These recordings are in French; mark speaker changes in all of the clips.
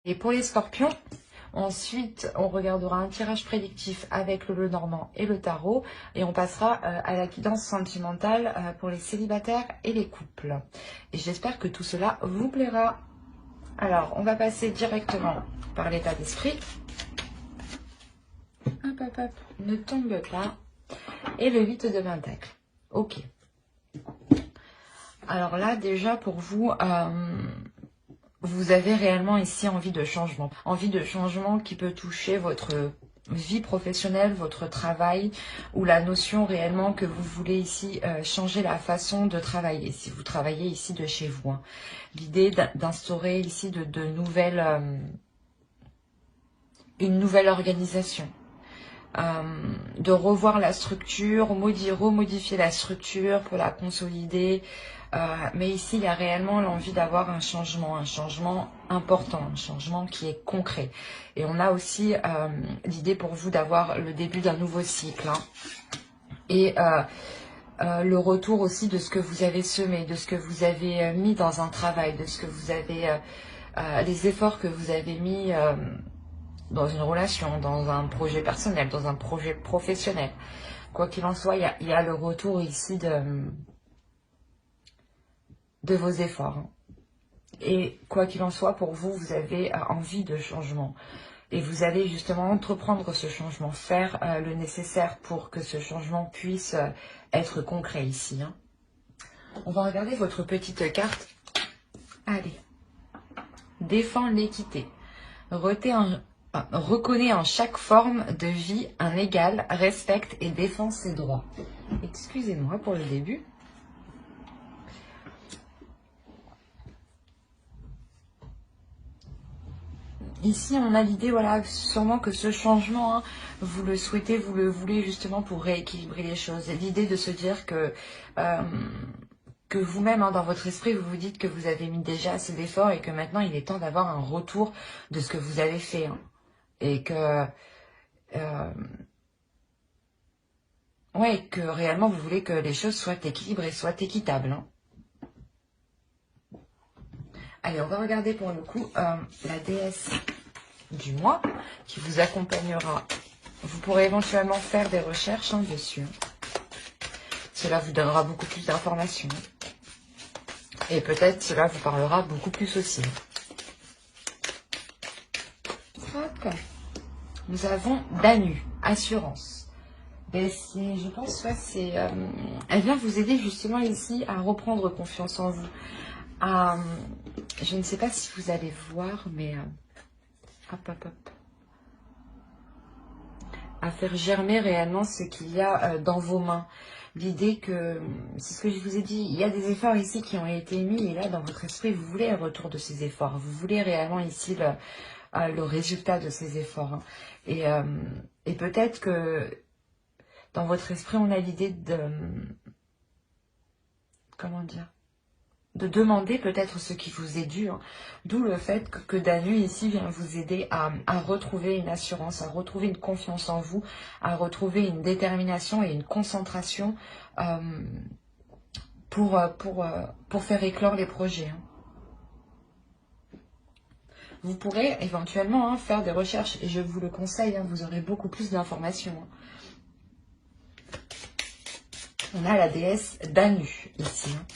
Speaker 1: Et pour les scorpions, ensuite, on regardera un tirage prédictif avec le Lenormand et le tarot. Et on passera à la guidance sentimentale pour les célibataires et les couples. Et j'espère que tout cela vous plaira. Alors, on va passer directement par l'état d'esprit. Hop, hop, hop, ne tombe pas. Et le 8 de Pentacle. Ok. Alors là, déjà, pour vous... vous avez réellement ici envie de changement. Envie de changement qui peut toucher votre vie professionnelle, votre travail, ou la notion réellement que vous voulez ici changer la façon de travailler. Si vous travaillez ici de chez vous. Hein. L'idée d'instaurer ici de nouvelles... une nouvelle organisation. De revoir la structure, remodifier la structure pour la consolider. Mais ici, il y a réellement l'envie d'avoir un changement important, un changement qui est concret. Et on a aussi l'idée pour vous d'avoir le début d'un nouveau cycle. Hein. Et le retour aussi de ce que vous avez semé, de ce que vous avez mis dans un travail, de ce que vous avez... les efforts que vous avez mis... dans une relation, dans un projet personnel, dans un projet professionnel. Quoi qu'il en soit, il y a le retour ici de vos efforts. Et quoi qu'il en soit, pour vous, vous avez envie de changement. Et vous allez justement entreprendre ce changement, faire le nécessaire pour que ce changement puisse être concret ici. Hein. On va regarder votre petite carte. Allez. Défends l'équité. Reconnaît en chaque forme de vie un égal, respecte et défend ses droits. Excusez-moi pour le début. Ici, on a l'idée, voilà, sûrement que ce changement, hein, vous le souhaitez, vous le voulez justement pour rééquilibrer les choses. L'idée de se dire que vous-même, hein, dans votre esprit, vous vous dites que vous avez mis déjà assez d'efforts et que maintenant, il est temps d'avoir un retour de ce que vous avez fait. Hein. Et que... ouais, que réellement, vous voulez que les choses soient équilibrées, soient équitables. Hein. Allez, on va regarder pour le coup la déesse du mois qui vous accompagnera. Vous pourrez éventuellement faire des recherches dessus. Cela vous donnera beaucoup plus d'informations. Et peut-être cela vous parlera beaucoup plus aussi. Hop. Nous avons Danu, assurance. Ben je pense que c'est... elle vient vous aider justement ici à reprendre confiance en vous. Je ne sais pas si vous allez voir, mais... hop, hop, hop. À faire germer réellement ce qu'il y a dans vos mains. L'idée que, c'est ce que je vous ai dit, il y a des efforts ici qui ont été mis et là dans votre esprit vous voulez un retour de ces efforts. Vous voulez réellement ici le résultat de ces efforts. Hein. Et peut-être que dans votre esprit on a l'idée de... comment dire, de demander peut-être ce qui vous est dû, hein. D'où le fait que Danu ici vient vous aider à retrouver une assurance, à retrouver une confiance en vous, à retrouver une détermination et une concentration pour faire éclore les projets. Hein. Vous pourrez éventuellement faire des recherches, et je vous le conseille, hein, vous aurez beaucoup plus d'informations. Hein. On a la déesse Danu ici. Hein.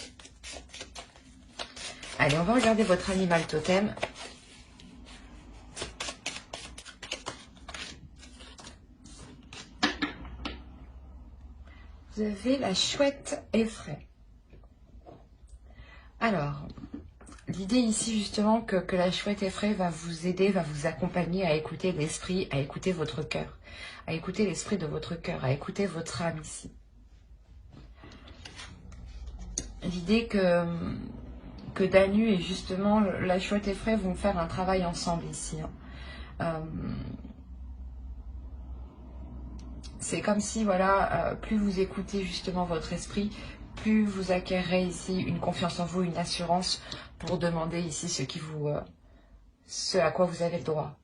Speaker 1: Allez, on va regarder votre animal totem. Vous avez la chouette effraie. Alors, l'idée ici justement que la chouette effraie va vous aider, va vous accompagner à écouter l'esprit, à écouter votre cœur, à écouter l'esprit de votre cœur, à écouter votre âme ici. L'idée que Danu et justement la chouette effraie vont faire un travail ensemble ici. Hein. C'est comme si, voilà, plus vous écoutez justement votre esprit, plus vous acquérez ici une confiance en vous, une assurance pour demander ici ce à quoi vous avez le droit.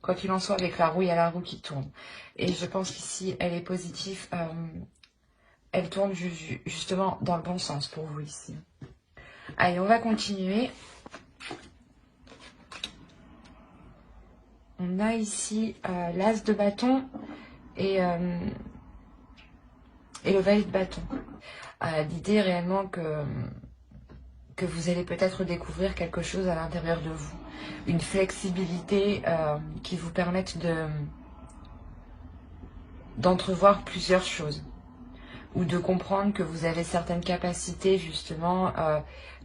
Speaker 1: Quoi qu'il en soit, avec la roue, il y a la roue qui tourne. Et je pense qu'ici, elle est positive. Elle tourne justement dans le bon sens pour vous ici. Allez, on va continuer. On a ici l'as de bâton et le valet de bâton. L'idée réellement que vous allez peut-être découvrir quelque chose à l'intérieur de vous. Une flexibilité qui vous permette d'entrevoir plusieurs choses. Ou de comprendre que vous avez certaines capacités justement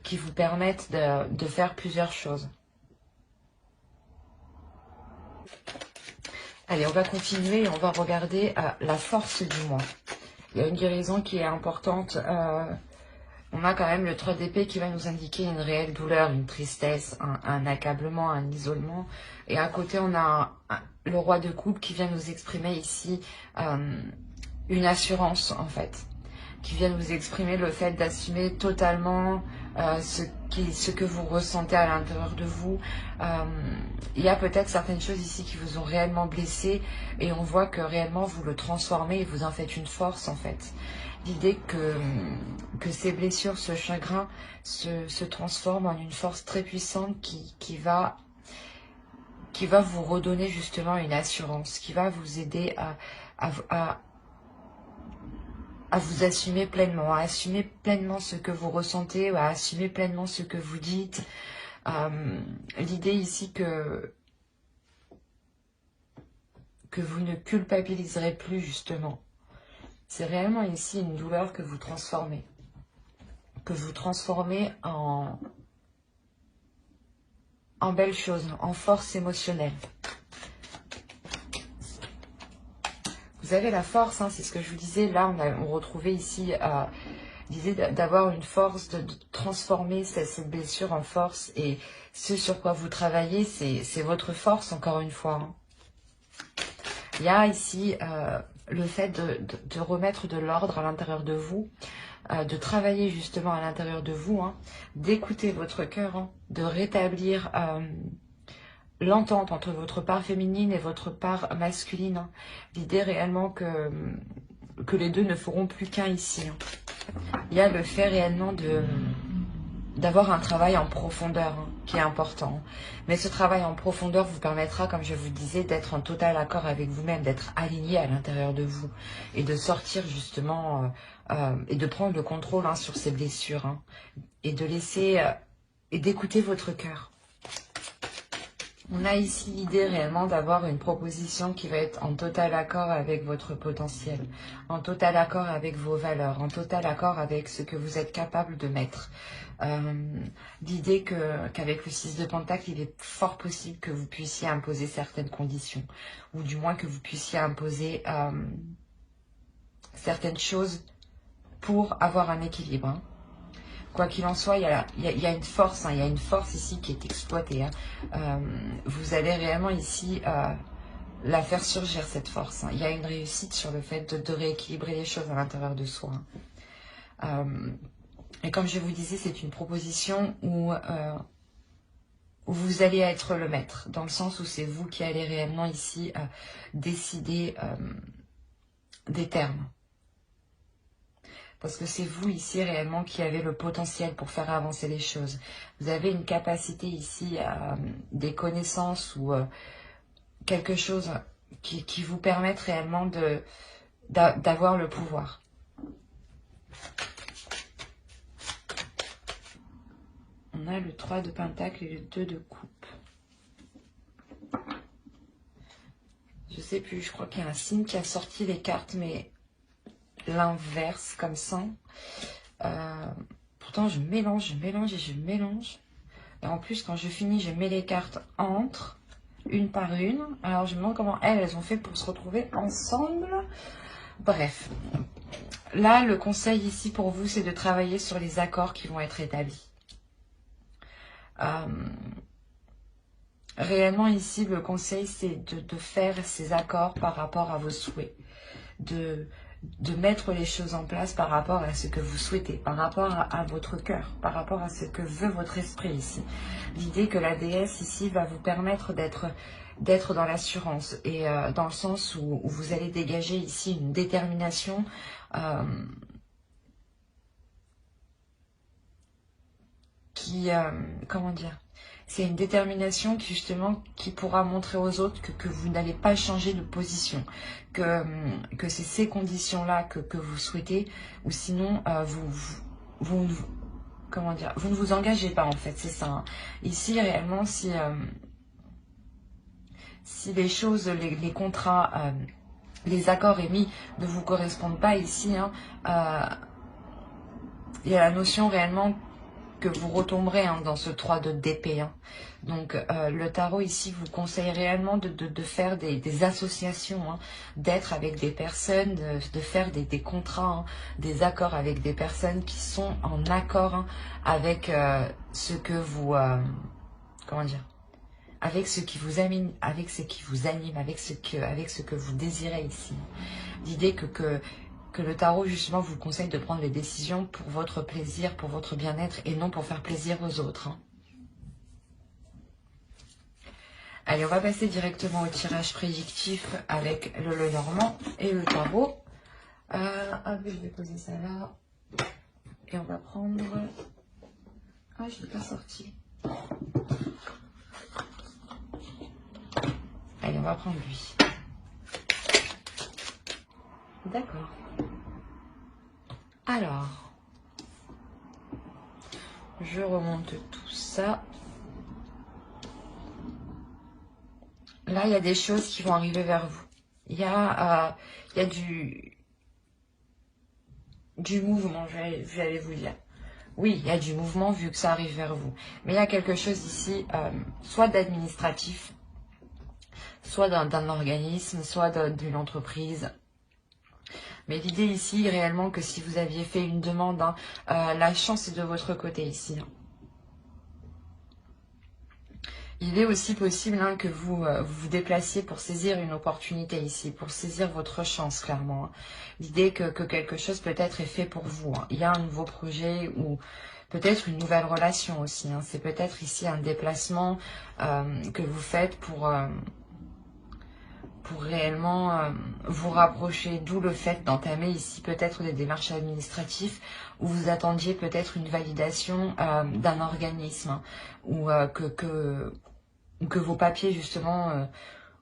Speaker 1: qui vous permettent de faire plusieurs choses. Allez, on va continuer et on va regarder la force du mois. Il y a une guérison qui est importante. On a quand même le 3 d'épée qui va nous indiquer une réelle douleur, une tristesse, un accablement, un isolement. Et à côté, on a le roi de coupe qui vient nous exprimer ici une assurance en fait. Qui vient nous exprimer le fait d'assumer totalement ce que vous ressentez à l'intérieur de vous. Il y a peut-être certaines choses ici qui vous ont réellement blessé et on voit que réellement vous le transformez et vous en faites une force en fait. L'idée que ces blessures, ce chagrin se transforment en une force très puissante qui va vous redonner justement une assurance, qui va vous aider à vous assumer pleinement, à assumer pleinement ce que vous ressentez, ou à assumer pleinement ce que vous dites. L'idée ici que vous ne culpabiliserez plus justement. C'est réellement ici une douleur que vous transformez. Que vous transformez en belle chose, en force émotionnelle. Vous avez la force, hein, c'est ce que je vous disais. Là, on retrouvait ici l'idée d'avoir une force, de transformer cette blessure en force. Et ce sur quoi vous travaillez, c'est votre force, encore une fois. Hein. Il y a ici le fait de remettre de l'ordre à l'intérieur de vous, de travailler justement à l'intérieur de vous, hein, d'écouter votre cœur, hein, de rétablir l'entente entre votre part féminine et votre part masculine. Hein. L'idée réellement que les deux ne feront plus qu'un ici. Hein. Il y a le fait réellement d'avoir un travail en profondeur hein, qui est important. Mais ce travail en profondeur vous permettra, comme je vous disais, d'être en total accord avec vous-même, d'être aligné à l'intérieur de vous et de sortir justement et de prendre le contrôle hein, sur ces blessures hein, et de laisser et d'écouter votre cœur. On a ici l'idée réellement d'avoir une proposition qui va être en total accord avec votre potentiel, en total accord avec vos valeurs, en total accord avec ce que vous êtes capable de mettre. L'idée qu'avec le 6 de Pentacle, il est fort possible que vous puissiez imposer certaines conditions, ou du moins que vous puissiez imposer certaines choses pour avoir un équilibre. Hein. Quoi qu'il en soit, il y a une force, hein, il y a une force ici qui est exploitée. Hein. Vous allez réellement ici la faire surgir, cette force. Hein. Il y a une réussite sur le fait de rééquilibrer les choses à l'intérieur de soi. Hein. Et comme je vous disais, c'est une proposition où vous allez être le maître, dans le sens où c'est vous qui allez réellement ici décider des termes. Parce que c'est vous ici réellement qui avez le potentiel pour faire avancer les choses. Vous avez une capacité ici, des connaissances ou quelque chose qui vous permette réellement d'avoir le pouvoir. On a le 3 de Pentacle et le 2 de Coupe. Je sais plus, je crois qu'il y a un signe qui a sorti les cartes, mais l'inverse comme ça. Pourtant je mélange et je mélange. Et en plus quand je finis je mets les cartes entre une par une. Alors je me demande comment elles ont fait pour se retrouver ensemble. Bref. Là le conseil ici pour vous c'est de travailler sur les accords qui vont être établis. Réellement ici le conseil c'est de faire ces accords par rapport à vos souhaits. De mettre les choses en place par rapport à ce que vous souhaitez, par rapport à votre cœur, par rapport à ce que veut votre esprit ici. L'idée que la déesse ici va vous permettre d'être dans l'assurance et dans le sens où vous allez dégager ici une détermination qui, comment dire, C'est une détermination qui justement qui pourra montrer aux autres que vous n'allez pas changer de position, que c'est ces conditions-là que vous souhaitez, ou sinon vous, comment dire, vous ne vous engagez pas en fait, c'est ça. Hein. Ici réellement si les choses, les contrats, les accords émis ne vous correspondent pas ici, hein, il y a la notion réellement que vous retomberez hein, dans ce 3 d'épée. Hein. Donc le tarot ici vous conseille réellement de faire des associations, hein, d'être avec des personnes, de faire des contrats, hein, des accords avec des personnes qui sont en accord hein, avec ce que vous... comment dire, avec ce qui vous anime, avec ce que vous désirez ici. L'idée que le tarot justement vous conseille de prendre les décisions pour votre plaisir, pour votre bien-être et non pour faire plaisir aux autres. Hein. Allez, on va passer directement au tirage prédictif avec le Lenormand et le tarot. Hop, je vais poser ça là. Et on va prendre... Ah, je ne l'ai pas sorti. Allez, on va prendre lui. D'accord. Alors, je remonte tout ça. Là, il y a des choses qui vont arriver vers vous. Il y a du mouvement, j'allais vous dire. Oui, il y a du mouvement vu que ça arrive vers vous. Mais il y a quelque chose ici, soit d'administratif, soit d'un organisme, soit d'une entreprise. Mais l'idée ici, réellement, que si vous aviez fait une demande, hein, la chance est de votre côté ici. Hein. Il est aussi possible hein, que vous vous déplaciez pour saisir une opportunité ici, pour saisir votre chance, clairement. Hein. L'idée que quelque chose peut-être est fait pour vous. Hein. Il y a un nouveau projet ou peut-être une nouvelle relation aussi. Hein. C'est peut-être ici un déplacement que vous faites pour réellement vous rapprocher, d'où le fait d'entamer ici peut-être des démarches administratives où vous attendiez peut-être une validation d'un organisme hein, ou que vos papiers justement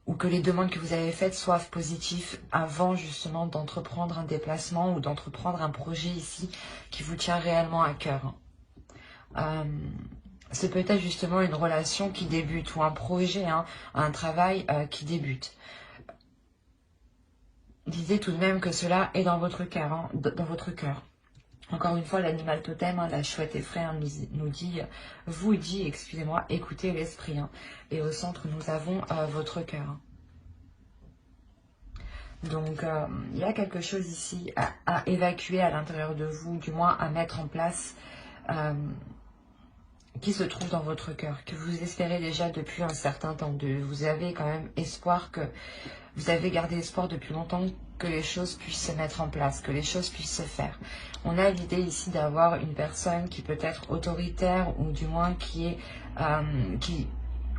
Speaker 1: ou que les demandes que vous avez faites soient positifs avant justement d'entreprendre un déplacement ou d'entreprendre un projet ici qui vous tient réellement à cœur. C'est peut-être justement une relation qui débute ou un projet, hein, un travail qui débute. Disez tout de même que cela est dans votre cœur, hein, dans votre cœur. Encore une fois, l'animal totem, hein, la chouette effraie, hein, vous dit, excusez-moi, écoutez l'esprit. Hein, et au centre, nous avons votre cœur. Hein. Donc, il y a quelque chose ici à évacuer à l'intérieur de vous, du moins à mettre en place, qui se trouve dans votre cœur, que vous espérez déjà depuis un certain temps. Vous avez quand même espoir que... Vous avez gardé espoir depuis longtemps que les choses puissent se mettre en place, que les choses puissent se faire. On a l'idée ici d'avoir une personne qui peut être autoritaire ou du moins qui est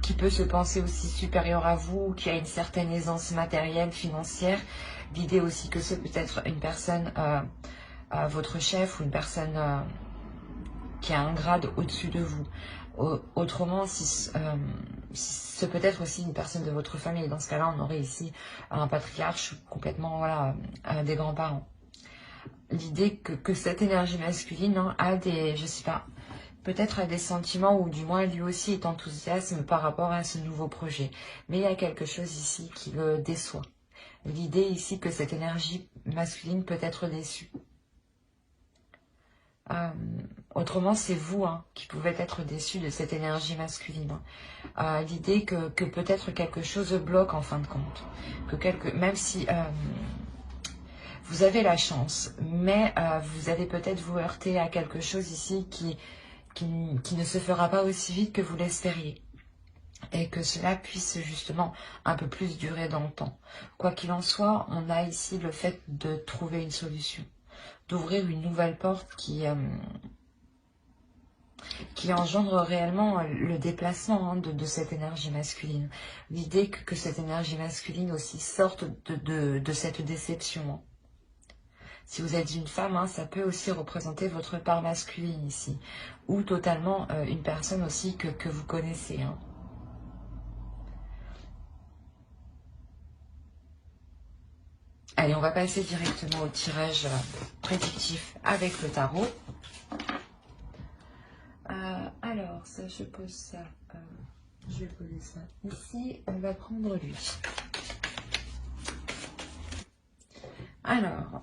Speaker 1: qui peut se penser aussi supérieure à vous, qui a une certaine aisance matérielle, financière. L'idée aussi que c'est peut-être une personne, votre chef ou une personne qui a un grade au-dessus de vous. Autrement, si c'est peut-être aussi une personne de votre famille. Dans ce cas-là, on aurait ici un patriarche complètement, voilà, des grands-parents. L'idée que cette énergie masculine hein, a des, je sais pas, peut-être a des sentiments ou du moins lui aussi est enthousiasme par rapport à ce nouveau projet. Mais il y a quelque chose ici qui le déçoit. L'idée ici que cette énergie masculine peut être déçue. Autrement, c'est vous hein, qui pouvez être déçu de cette énergie masculine. L'idée que peut-être quelque chose bloque en fin de compte. Même si vous avez la chance, mais vous allez peut-être vous heurter à quelque chose ici qui ne se fera pas aussi vite que vous l'espériez. Et que cela puisse justement un peu plus durer dans le temps. Quoi qu'il en soit, on a ici le fait de trouver une solution. D'ouvrir une nouvelle porte qui engendre réellement le déplacement hein, de cette énergie masculine. L'idée que cette énergie masculine aussi sorte de cette déception. Hein. Si vous êtes une femme, hein, ça peut aussi représenter votre part masculine ici. Ou totalement une personne aussi que vous connaissez. Hein. Allez, on va passer directement au tirage prédictif avec le tarot. Alors, ça, je pose ça. Je vais poser ça ici. On va prendre lui. Alors,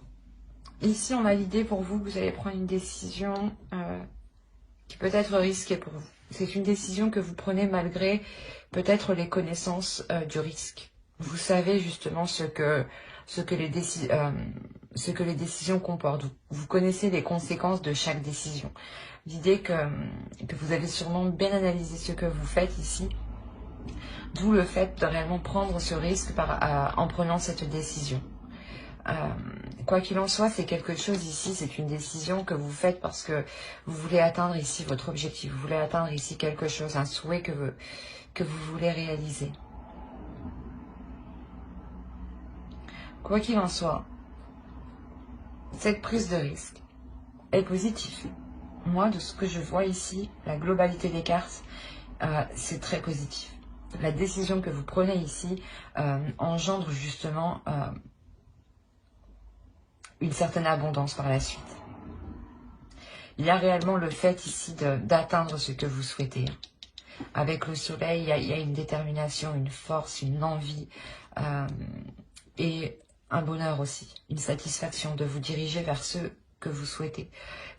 Speaker 1: ici, on a l'idée pour vous que vous allez prendre une décision qui peut être risquée pour vous. C'est une décision que vous prenez malgré peut-être les connaissances du risque. Vous savez justement ce que les décisions comportent. Vous connaissez les conséquences de chaque décision. L'idée que vous avez sûrement bien analysé ce que vous faites ici. D'où le fait de réellement prendre ce risque en prenant cette décision. Quoi qu'il en soit, c'est quelque chose ici, c'est une décision que vous faites parce que vous voulez atteindre ici votre objectif. Vous voulez atteindre ici quelque chose, un souhait que vous voulez réaliser. Quoi qu'il en soit, cette prise de risque est positive. Moi, de ce que je vois ici, la globalité des cartes, c'est très positif. La décision que vous prenez ici engendre justement une certaine abondance par la suite. Il y a réellement le fait ici d'atteindre ce que vous souhaitez. Avec le soleil, il y a une détermination, une force, une envie et un bonheur aussi, une satisfaction de vous diriger vers ce que vous souhaitez.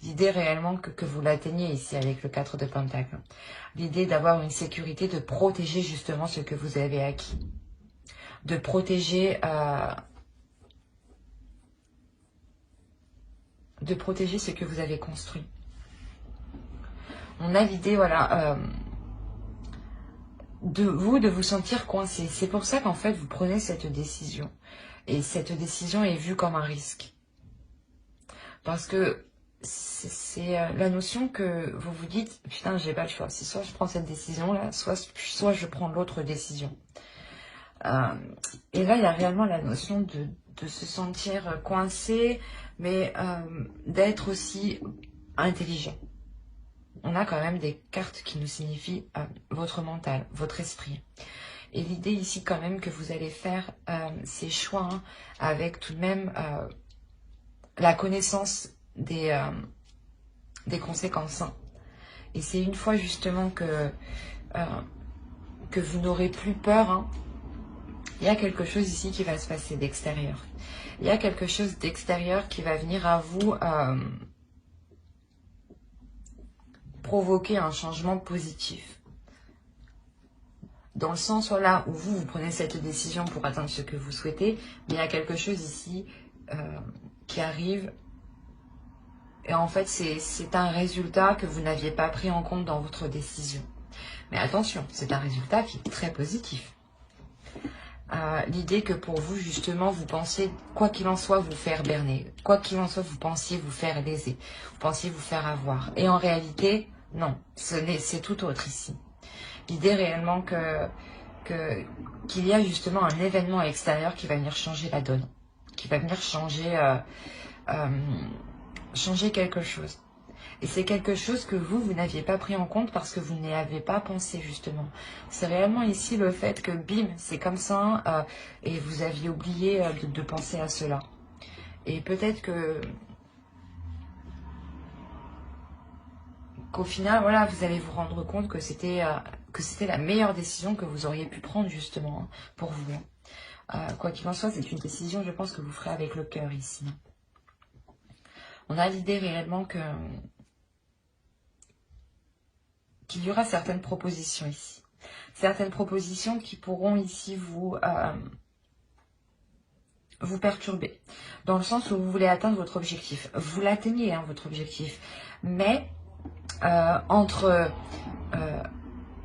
Speaker 1: L'idée réellement que vous l'atteigniez ici avec le 4 de Pentacle. L'idée d'avoir une sécurité, de protéger justement ce que vous avez acquis. De protéger ce que vous avez construit. On a l'idée, voilà, de vous sentir coincé. C'est pour ça qu'en fait, vous prenez cette décision. Et cette décision est vue comme un risque. Parce que c'est la notion que vous vous dites, putain, j'ai pas le choix. C'est soit je prends cette décision-là, soit je prends l'autre décision. Et là, il y a réellement la notion de se sentir coincé, mais d'être aussi intelligent. On a quand même des cartes qui nous signifient votre mental, votre esprit. Et l'idée ici quand même que vous allez faire ces choix hein, avec tout de même la connaissance des conséquences. Hein. Et c'est une fois justement que vous n'aurez plus peur, hein, il y a quelque chose ici qui va se passer d'extérieur. Il y a quelque chose d'extérieur qui va venir à vous provoquer un changement positif. Dans le sens voilà, où vous prenez cette décision pour atteindre ce que vous souhaitez, mais il y a quelque chose ici qui arrive. Et en fait, c'est un résultat que vous n'aviez pas pris en compte dans votre décision. Mais attention, c'est un résultat qui est très positif. L'idée que pour vous, justement, vous pensiez, quoi qu'il en soit, vous faire berner. Quoi qu'il en soit, vous pensiez vous faire léser. Vous pensiez vous faire avoir. Et en réalité, non, c'est tout autre ici. L'idée réellement qu'il y a justement un événement extérieur qui va venir changer la donne. Qui va venir changer quelque chose. Et c'est quelque chose que vous n'aviez pas pris en compte parce que vous n'y avez pas pensé justement. C'est réellement ici le fait que bim, c'est comme ça et vous aviez oublié de penser à cela. Et peut-être qu'au final, voilà, vous allez vous rendre compte que c'était la meilleure décision que vous auriez pu prendre justement hein, pour vous. Quoi qu'il en soit, c'est une décision, je pense, que vous ferez avec le cœur ici. On a l'idée réellement qu'il y aura certaines propositions ici. Certaines propositions qui pourront ici vous perturber. Dans le sens où vous voulez atteindre votre objectif. Vous l'atteignez, hein, votre objectif. Mais entre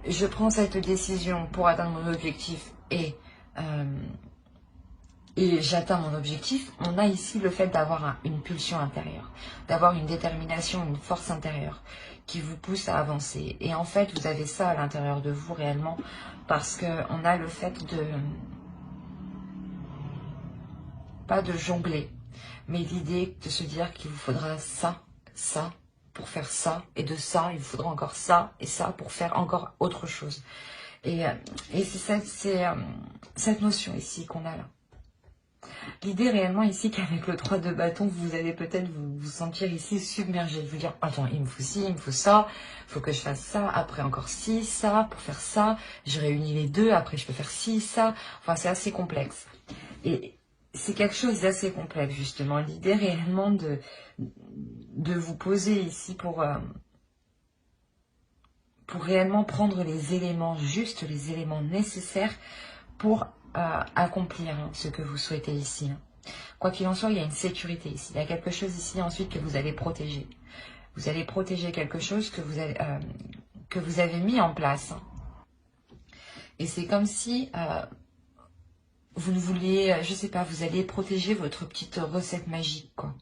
Speaker 1: je prends cette décision pour atteindre mon objectif et j'atteins mon objectif, on a ici le fait d'avoir une pulsion intérieure, d'avoir une détermination, une force intérieure qui vous pousse à avancer. Et en fait, vous avez ça à l'intérieur de vous réellement parce qu'on a le fait pas de jongler, Mais l'idée de se dire qu'il vous faudra ça, ça, pour faire ça, et de ça, il vous faudra encore ça et ça pour faire encore autre chose. Et c'est cette notion ici qu'on a là. L'idée réellement ici qu'avec le 3 de bâton, vous allez peut-être vous sentir ici submergé, vous dire, attends, il me faut ci, il me faut ça, il faut que je fasse ça, après encore ci, ça, pour faire ça, je réunis les deux, après je peux faire ci, ça, enfin c'est assez complexe. Et c'est quelque chose d'assez complexe justement, l'idée réellement de vous poser ici pour réellement prendre les éléments justes, les éléments nécessaires pour accomplir ce que vous souhaitez ici. Quoi qu'il en soit, il y a une sécurité ici. Il y a quelque chose ici ensuite que vous allez protéger. Vous allez protéger quelque chose que vous avez mis en place. Et c'est comme si vous ne vouliez, je sais pas, vous allez protéger votre petite recette magique, quoi.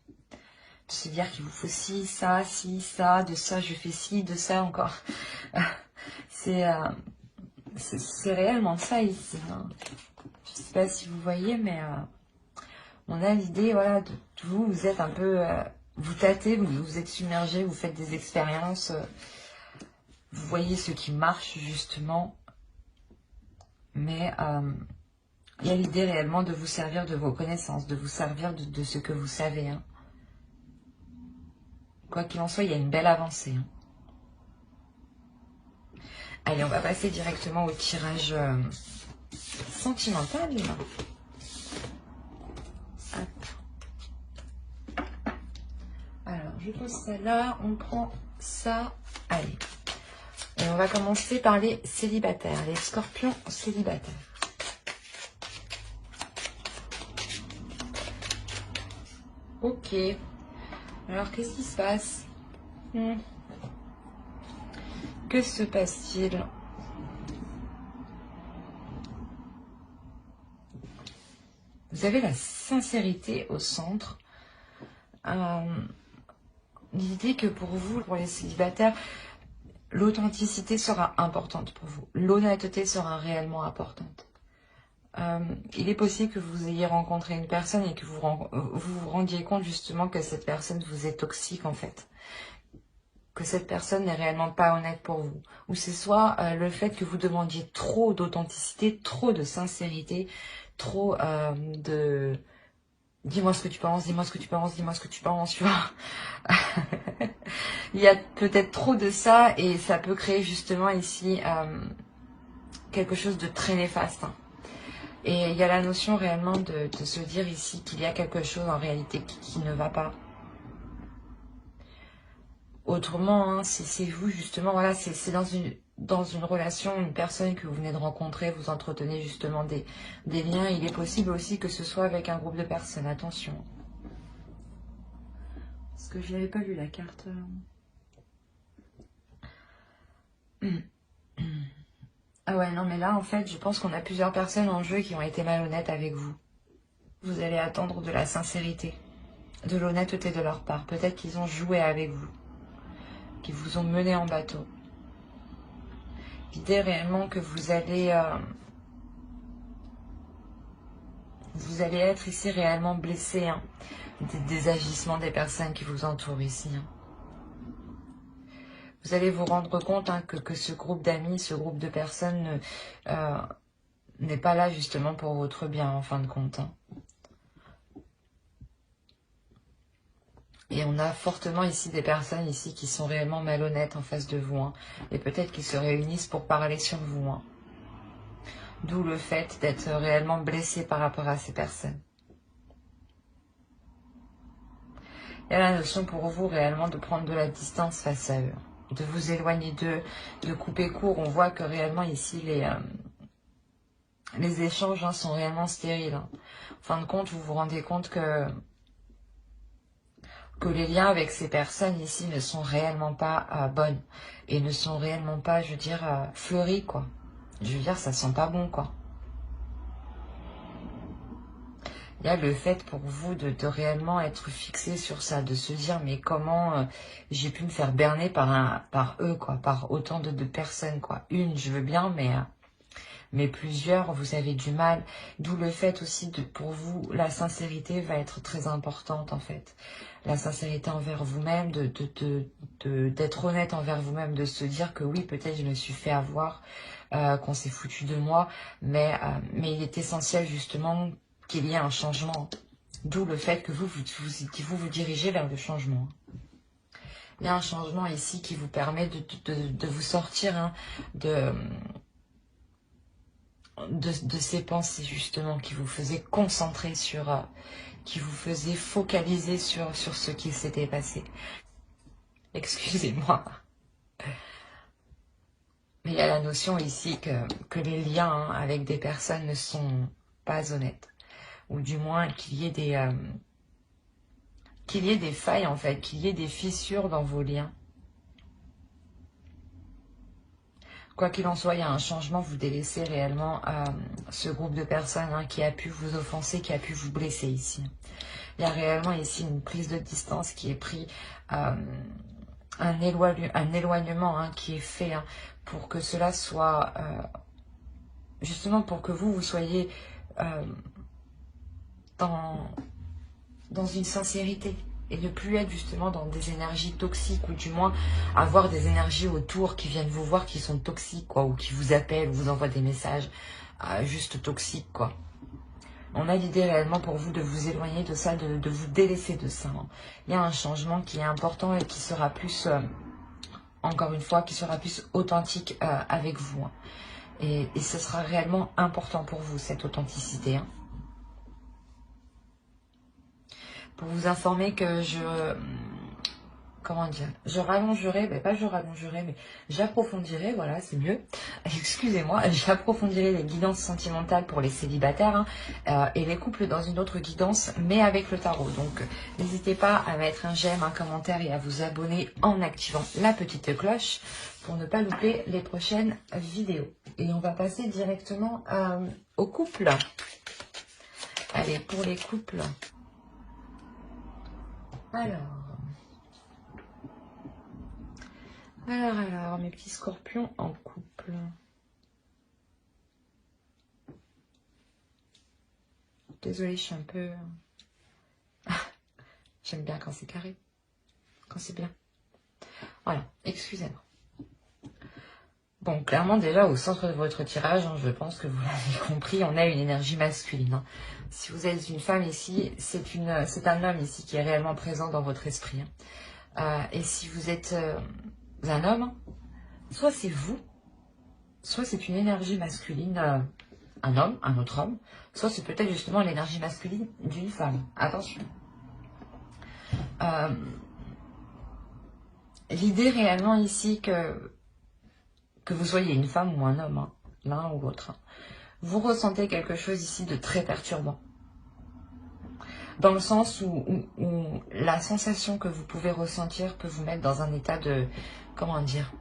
Speaker 1: De se dire qu'il vous faut ci, ça, de ça je fais ci, de ça encore. C'est réellement ça ici. Hein. Je sais pas si vous voyez, mais on a l'idée, voilà, de vous, vous êtes un peu, vous tâtez, vous êtes submergé, vous faites des expériences, vous voyez ce qui marche justement, mais il y a l'idée réellement de vous servir de vos connaissances, de vous servir de ce que vous savez. Hein. Quoi qu'il en soit, il y a une belle avancée. Hein. Allez, on va passer directement au tirage sentimental. Hop. Alors, je pose ça là, on prend ça. Allez. Et on va commencer par les célibataires, les scorpions célibataires. Ok. Alors, qu'est-ce qui se passe? Que se passe-t-il? Vous avez la sincérité au centre. L'idée que pour vous, pour les célibataires, l'authenticité sera importante pour vous. L'honnêteté sera réellement importante. Il est possible que vous ayez rencontré une personne et que vous vous rendiez compte justement que cette personne vous est toxique en fait. Que cette personne n'est réellement pas honnête pour vous. Ou c'est soit le fait que vous demandiez trop d'authenticité, trop de sincérité, trop de... Dis-moi ce que tu penses, dis-moi ce que tu penses, dis-moi ce que tu penses, tu vois. Il y a peut-être trop de ça et ça peut créer justement ici quelque chose de très néfaste. Hein. Et il y a la notion réellement de se dire ici qu'il y a quelque chose en réalité qui ne va pas. Autrement, hein, c'est vous justement, voilà, c'est dans une relation, une personne que vous venez de rencontrer, vous entretenez justement des liens. Il est possible aussi que ce soit avec un groupe de personnes, attention. Parce que je n'avais pas vu la carte. Ah ouais, non mais là en fait, je pense qu'on a plusieurs personnes en jeu qui ont été malhonnêtes avec vous. Vous allez attendre de la sincérité, de l'honnêteté de leur part. Peut-être qu'ils ont joué avec vous, qu'ils vous ont mené en bateau. L'idée réellement que vous allez être ici réellement blessé hein, des agissements des personnes qui vous entourent ici. Hein. Vous allez vous rendre compte hein, que ce groupe d'amis, ce groupe de personnes n'est pas là justement pour votre bien en fin de compte. Hein. Et on a fortement ici des personnes ici qui sont réellement malhonnêtes en face de vous. Hein, et peut-être qu'ils se réunissent pour parler sur vous. Hein. D'où le fait d'être réellement blessé par rapport à ces personnes. Il y a la notion pour vous réellement de prendre de la distance face à eux. De vous éloigner d'eux, de couper court. On voit que réellement ici les échanges hein, sont réellement stériles. Hein. En fin de compte, vous vous rendez compte que les liens avec ces personnes ici ne sont réellement pas bonnes. Et ne sont réellement pas, je veux dire, fleuries, quoi. Je veux dire, ça sent pas bon, quoi. Il y a le fait pour vous de réellement être fixé sur ça, de se dire, mais comment j'ai pu me faire berner par eux, quoi, par autant de personnes, quoi. Une, je veux bien, mais mais plusieurs, vous avez du mal. D'où le fait aussi, pour vous, la sincérité va être très importante en fait. La sincérité envers vous-même, d'être honnête envers vous-même, de se dire que oui, peut-être je me suis fait avoir, qu'on s'est foutu de moi, mais il est essentiel justement qu'il y ait un changement. D'où le fait que vous dirigez vers le changement. Il y a un changement ici qui vous permet de vous sortir hein, de ces pensées justement qui vous faisaient concentrer sur, qui vous faisaient focaliser sur ce qui s'était passé. Excusez-moi. Mais il y a la notion ici que les liens hein, avec des personnes ne sont pas honnêtes. Ou du moins qu'il y ait des failles en fait, qu'il y ait des fissures dans vos liens. Quoi qu'il en soit, il y a un changement, vous délaissez réellement ce groupe de personnes hein, qui a pu vous offenser, qui a pu vous blesser ici. Il y a réellement ici une prise de distance qui est prise, un éloignement hein, qui est fait hein, pour que cela soit, justement pour que vous soyez dans une sincérité. Et ne plus être justement dans des énergies toxiques, ou du moins avoir des énergies autour qui viennent vous voir qui sont toxiques, quoi, ou qui vous appellent, ou vous envoient des messages juste toxiques, quoi. On a l'idée réellement pour vous de vous éloigner de ça, de vous délaisser de ça. Hein. Il y a un changement qui est important et qui sera plus, encore une fois, qui sera plus authentique avec vous. Hein. Et ce sera réellement important pour vous, cette authenticité. Hein. Pour vous informer que je rallongerai, pas je rallongerai, mais j'approfondirai, voilà, c'est mieux. Excusez-moi, j'approfondirai les guidances sentimentales pour les célibataires et les couples dans une autre guidance, mais avec le tarot. Donc, n'hésitez pas à mettre un j'aime, un commentaire et à vous abonner en activant la petite cloche pour ne pas louper les prochaines vidéos. Et on va passer directement aux couples. Allez, pour les couples. Alors, mes petits scorpions en couple. Désolée, je suis un peu... J'aime bien quand c'est carré, quand c'est bien. Voilà, excusez-moi. Bon, clairement, déjà, au centre de votre tirage, hein, je pense que vous l'avez compris, on a une énergie masculine. Hein. Si vous êtes une femme ici, c'est un homme ici qui est réellement présent dans votre esprit. Hein. Et si vous êtes un homme, soit c'est vous, soit c'est une énergie masculine, un homme, un autre homme, soit c'est peut-être justement l'énergie masculine d'une femme. Attention. L'idée réellement ici que vous soyez une femme ou un homme, hein, l'un ou l'autre, hein, vous ressentez quelque chose ici de très perturbant. Dans le sens où la sensation que vous pouvez ressentir peut vous mettre dans un état de, comment dire,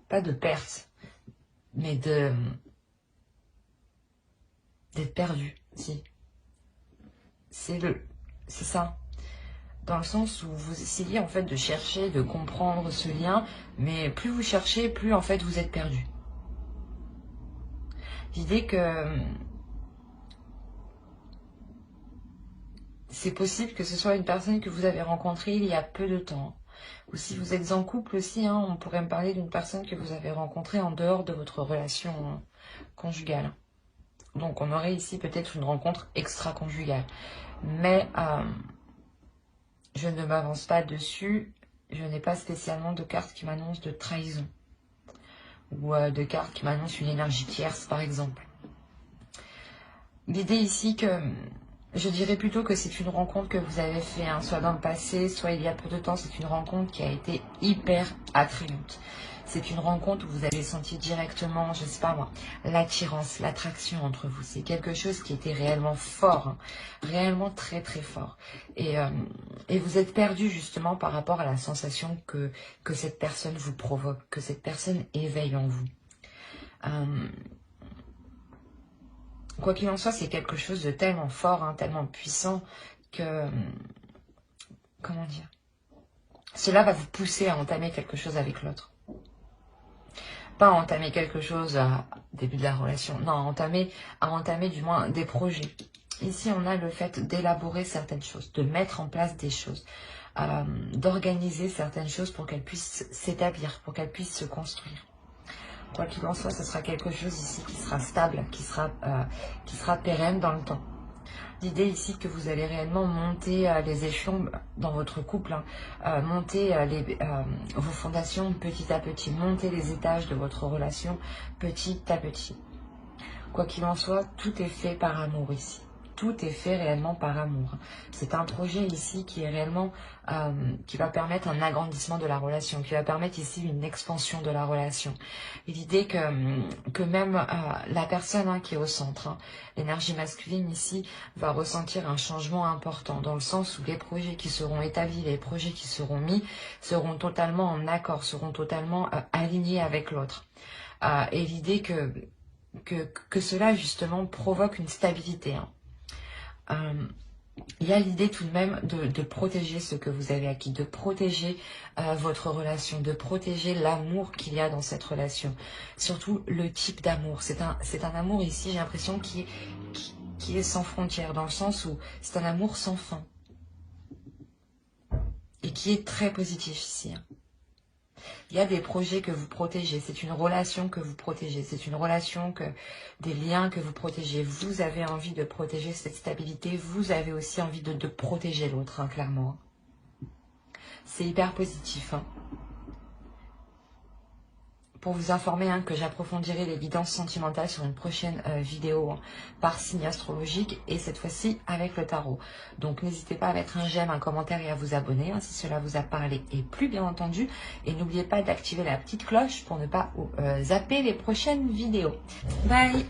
Speaker 1: pas de perte, mais d'être perdu, si. C'est ça. Dans le sens où vous essayez en fait de chercher, de comprendre ce lien, mais plus vous cherchez, plus en fait vous êtes perdu. L'idée que c'est possible que ce soit une personne que vous avez rencontrée il y a peu de temps. Ou si vous êtes en couple aussi, hein, on pourrait me parler d'une personne que vous avez rencontrée en dehors de votre relation conjugale. Donc on aurait ici peut-être une rencontre extra-conjugale. Mais je ne m'avance pas dessus. Je n'ai pas spécialement de cartes qui m'annoncent de trahison. Ou de cartes qui m'annoncent une énergie tierce, par exemple. L'idée ici que... Je dirais plutôt que c'est une rencontre que vous avez fait, hein, soit dans le passé, soit il y a peu de temps. C'est une rencontre qui a été hyper attrayante. C'est une rencontre où vous avez senti directement, je sais pas moi, l'attirance, l'attraction entre vous. C'est quelque chose qui était réellement fort, hein, réellement très très fort. Et vous êtes perdu justement par rapport à la sensation que cette personne vous provoque, que cette personne éveille en vous. Quoi qu'il en soit, c'est quelque chose de tellement fort, hein, tellement puissant que... Comment dire? Cela va vous pousser à entamer quelque chose avec l'autre. Pas entamer quelque chose au début de la relation, non, à entamer du moins des projets. Ici, on a le fait d'élaborer certaines choses, de mettre en place des choses, d'organiser certaines choses pour qu'elles puissent s'établir, pour qu'elles puissent se construire. Quoi qu'il en soit, ce sera quelque chose ici qui sera stable, qui sera pérenne dans le temps. L'idée ici que vous allez réellement monter les échelons dans votre couple, monter vos fondations petit à petit, monter les étages de votre relation petit à petit. Quoi qu'il en soit, tout est fait par amour ici. Tout est fait réellement par amour. C'est un projet ici qui est réellement, qui va permettre un agrandissement de la relation, qui va permettre ici une expansion de la relation. Et l'idée que même la personne qui est au centre, l'énergie masculine ici, va ressentir un changement important, dans le sens où les projets qui seront établis, les projets qui seront mis, seront totalement en accord, seront totalement alignés avec l'autre. Et l'idée que cela justement provoque une stabilité. Il y a l'idée tout de même de protéger ce que vous avez acquis, de protéger votre relation, de protéger l'amour qu'il y a dans cette relation. Surtout le type d'amour. C'est un amour ici, j'ai l'impression, qui est sans frontières, dans le sens où c'est un amour sans fin. Et qui est très positif ici. Il y a des projets que vous protégez, c'est une relation que vous protégez, c'est une relation des liens que vous protégez. Vous avez envie de protéger cette stabilité, vous avez aussi envie de protéger l'autre, clairement. C'est hyper positif. Pour vous informer que j'approfondirai les guidances sentimentales sur une prochaine vidéo par signe astrologique et cette fois-ci avec le tarot. Donc n'hésitez pas à mettre un j'aime, un commentaire et à vous abonner si cela vous a parlé et plu bien entendu. Et n'oubliez pas d'activer la petite cloche pour ne pas zapper les prochaines vidéos. Bye!